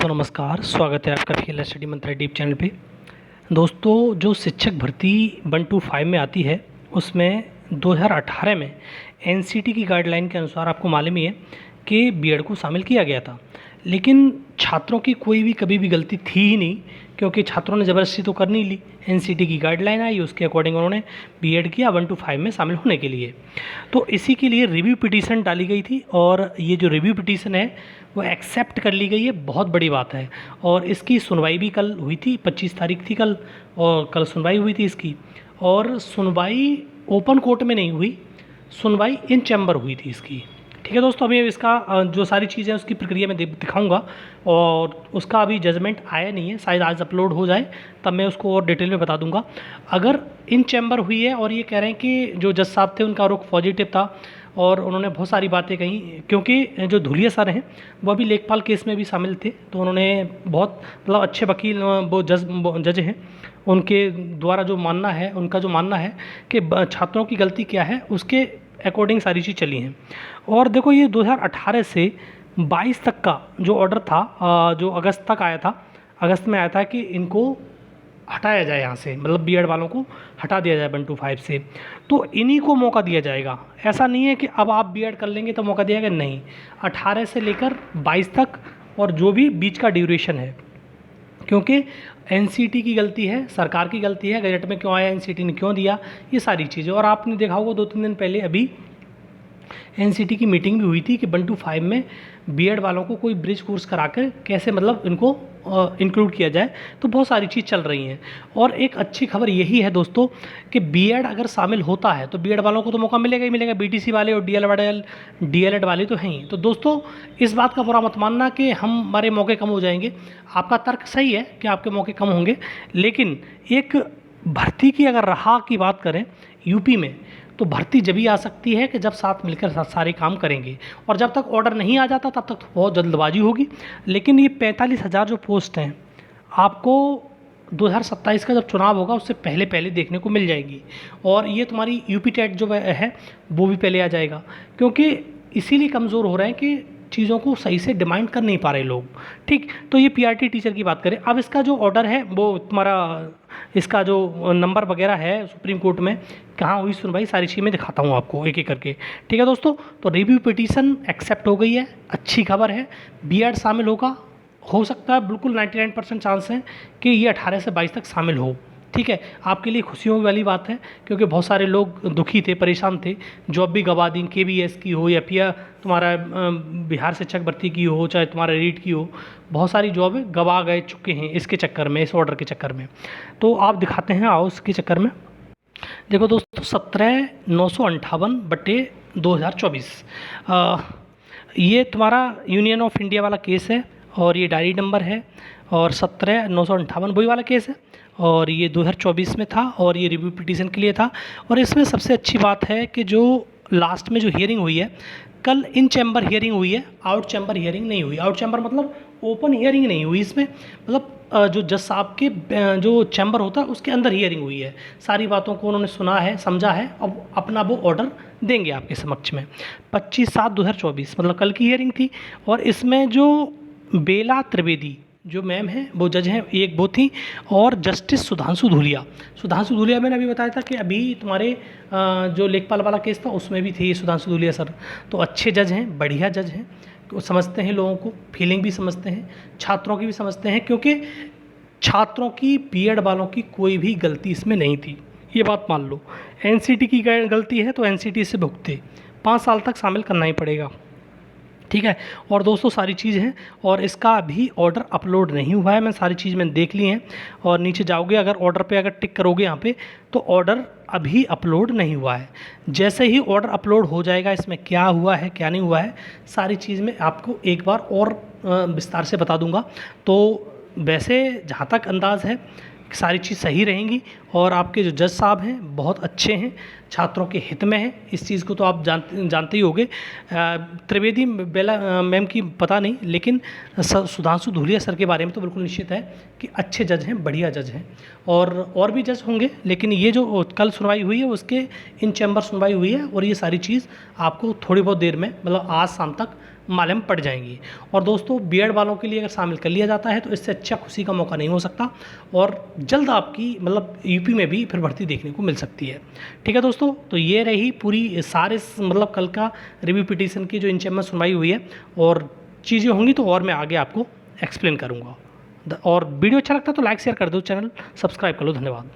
दोस्तों नमस्कार, स्वागत है आपका फील स्टडी मंत्रा डीप चैनल पे। दोस्तों जो शिक्षक भर्ती 125 में आती है उसमें 2018 में एनसीटी की गाइडलाइन के अनुसार आपको मालूम ही है कि बीएड को शामिल किया गया था, लेकिन छात्रों की कोई भी कभी भी गलती थी ही नहीं, क्योंकि छात्रों ने ज़बरदस्ती तो कर नहीं ली। एनसीटी की गाइडलाइन आई, उसके अकॉर्डिंग उन्होंने बीएड किया 125 में शामिल होने के लिए। तो इसी के लिए रिव्यू पिटीशन डाली गई थी और ये जो रिव्यू पिटीशन है वो एक्सेप्ट कर ली गई है, बहुत बड़ी बात है। और इसकी सुनवाई भी कल हुई थी, 25 तारीख थी कल, और कल सुनवाई हुई थी इसकी। और सुनवाई ओपन कोर्ट में नहीं हुई, सुनवाई इन चैम्बर हुई थी इसकी। ठीक है दोस्तों, अभी इसका जो सारी चीज़ें उसकी प्रक्रिया में दिखाऊंगा, और उसका अभी जजमेंट आया नहीं है, शायद आज अपलोड हो जाए तब मैं उसको और डिटेल में बता दूंगा। अगर इन चैम्बर हुई है और ये कह रहे हैं कि जो जज साहब थे उनका रुख पॉजिटिव था और उन्होंने बहुत सारी बातें कही, क्योंकि जो धुलिया सर हैं वो अभी लेखपाल केस में भी शामिल थे, तो उन्होंने बहुत मतलब अच्छे वकील वो जज हैं, उनके द्वारा जो मानना है, उनका जो मानना है कि छात्रों की गलती क्या है उसके अकॉर्डिंग सारी चीज़ चली हैं। और देखो ये 2018 से 22 तक का जो ऑर्डर था, जो अगस्त तक आया था, अगस्त में आया था कि इनको हटाया जाए यहाँ से, मतलब बीएड वालों को हटा दिया जाए 125 से, तो इन्हीं को मौका दिया जाएगा। ऐसा नहीं है कि अब आप बीएड कर लेंगे तो मौका दिया जाएगा, नहीं, 18 से लेकर 22 तक और जो भी बीच का ड्यूरेशन है, क्योंकि एनसीटी की गलती है, सरकार की गलती है, गजट में क्यों आया, एनसीटी ने क्यों दिया, ये सारी चीज़ें। और आपने देखा होगा 2-3 दिन पहले अभी एनसीटी की मीटिंग भी हुई थी कि 125 में बीएड वालों को कोई ब्रिज कोर्स कराकर कैसे मतलब इनको इंक्लूड किया जाए, तो बहुत सारी चीज़ चल रही हैं। और एक अच्छी खबर यही है दोस्तों कि बीएड अगर शामिल होता है तो बीएड वालों को तो मौका मिलेगा ही मिलेगा, बीटीसी वाले और डीएलएड वाले तो हैं ही। तो दोस्तों इस बात का बुरा मत मानना कि हमारे मौके कम हो जाएंगे, आपका तर्क सही है कि आपके मौके कम होंगे, लेकिन एक भर्ती की अगर राह की बात करें यूपी में, तो भर्ती जब ही आ सकती है कि जब साथ मिलकर सारे काम करेंगे, और जब तक ऑर्डर नहीं आ जाता तब तक तो बहुत जल्दबाजी होगी। लेकिन ये 45,000 जो पोस्ट हैं आपको 2027 का जब चुनाव होगा उससे पहले पहले देखने को मिल जाएगी, और ये तुम्हारी यूपी टेट जो है वो भी पहले आ जाएगा, क्योंकि इसीलिए कमज़ोर हो रहे हैं कि चीज़ों को सही से डिमांड कर नहीं पा रहे लोग। ठीक, तो ये पीआरटी टीचर की बात करें, अब इसका जो ऑर्डर है वो तुम्हारा इसका जो नंबर वगैरह है सुप्रीम कोर्ट में कहाँ हुई सुनवाई, सारी चीज़ मैं दिखाता हूँ आपको एक एक करके। ठीक है दोस्तों, तो रिव्यू पिटीशन एक्सेप्ट हो गई है, अच्छी खबर है, बीएड शामिल होगा, हो सकता है बिल्कुल 99% चांस है कि ये 18 से 22 तक शामिल हो। ठीक है, आपके लिए खुशियों वाली बात है, क्योंकि बहुत सारे लोग दुखी थे, परेशान थे, जॉब भी गवा दी, केवीएस की हो या फिर तुम्हारा बिहार शिक्षक भर्ती की हो, चाहे तुम्हारा रीट की हो, बहुत सारी जॉब गवा गए चुके हैं इसके चक्कर में, इस ऑर्डर के चक्कर में। तो आप दिखाते हैं, आओ इसके चक्कर में। देखो दोस्तों 17,958/2024 ये तुम्हारा यूनियन ऑफ इंडिया वाला केस है, और ये डायरी नंबर है, और 17,958 वही वाला केस है, और ये 2024 में था, और ये रिव्यू पिटीशन के लिए था। और इसमें सबसे अच्छी बात है कि जो लास्ट में जो हियरिंग हुई है, कल इन चैम्बर हियरिंग हुई है, आउट चैम्बर हियरिंग नहीं हुई। आउट चैम्बर मतलब ओपन हियरिंग नहीं हुई इसमें, मतलब जो जज साहब के जो चैम्बर होता है उसके अंदर हियरिंग हुई है, सारी बातों को उन्होंने सुना है, समझा है, अब अपना वो ऑर्डर देंगे आपके समक्ष में 25/7/2024, मतलब कल की हियरिंग थी। और इसमें जो बेला त्रिवेदी जो मैम हैं, वो जज हैं, एक वो थी, और जस्टिस सुधांशु धूलिया मैंने अभी बताया था कि अभी तुम्हारे जो लेखपाल वाला केस था उसमें भी थे सुधांशु धूलिया सर। तो अच्छे जज हैं, बढ़िया जज हैं, वो समझते हैं लोगों को, फीलिंग भी समझते हैं, छात्रों की भी समझते हैं, क्योंकि छात्रों की बीएड वालों की कोई भी गलती इसमें नहीं थी, ये बात मान लो। एनसीटी की गलती है तो एनसीटी से भुगते, 5 साल तक शामिल करना ही पड़ेगा। ठीक है, और दोस्तों सारी चीज़ है, और इसका अभी ऑर्डर अपलोड नहीं हुआ है, मैं सारी चीज़ मैंने देख ली हैं। और नीचे जाओगे, अगर ऑर्डर पे अगर टिक करोगे यहाँ पे, तो ऑर्डर अभी अपलोड नहीं हुआ है। जैसे ही ऑर्डर अपलोड हो जाएगा, इसमें क्या हुआ है क्या नहीं हुआ है सारी चीज़ मैं आपको एक बार और विस्तार से बता दूंगा। तो वैसे जहाँ तक अंदाज़ है सारी चीज़ सही रहेंगी, और आपके जो जज साहब हैं बहुत अच्छे हैं, छात्रों के हित में है, इस चीज़ को तो आप जानते ही होंगे। त्रिवेदी बेला मैम की पता नहीं, लेकिन सुधांशु धूलिया सर के बारे में तो बिल्कुल निश्चित है कि अच्छे जज हैं, बढ़िया जज हैं, और भी जज होंगे, लेकिन ये जो कल सुनवाई हुई है उसके इन चैम्बर सुनवाई हुई है, और ये सारी चीज़ आपको थोड़ी बहुत देर में, मतलब आज शाम तक मालूम पड़ जाएंगी। और दोस्तों बीएड वालों के लिए अगर शामिल कर लिया जाता है तो इससे अच्छा खुशी का मौका नहीं हो सकता और जल्द आपकी मतलब यूपी में भी फिर भर्ती देखने को मिल सकती है। ठीक है दोस्तों, तो ये रही पूरी सारे मतलब कल का रिव्यू पिटीशन की जो इंच में सुनवाई हुई है, और चीज़ें होंगी तो और मैं आगे आपको एक्सप्लेन करूँगा। और वीडियो अच्छा लगता है तो लाइक शेयर कर दो, चैनल सब्सक्राइब कर लो। धन्यवाद।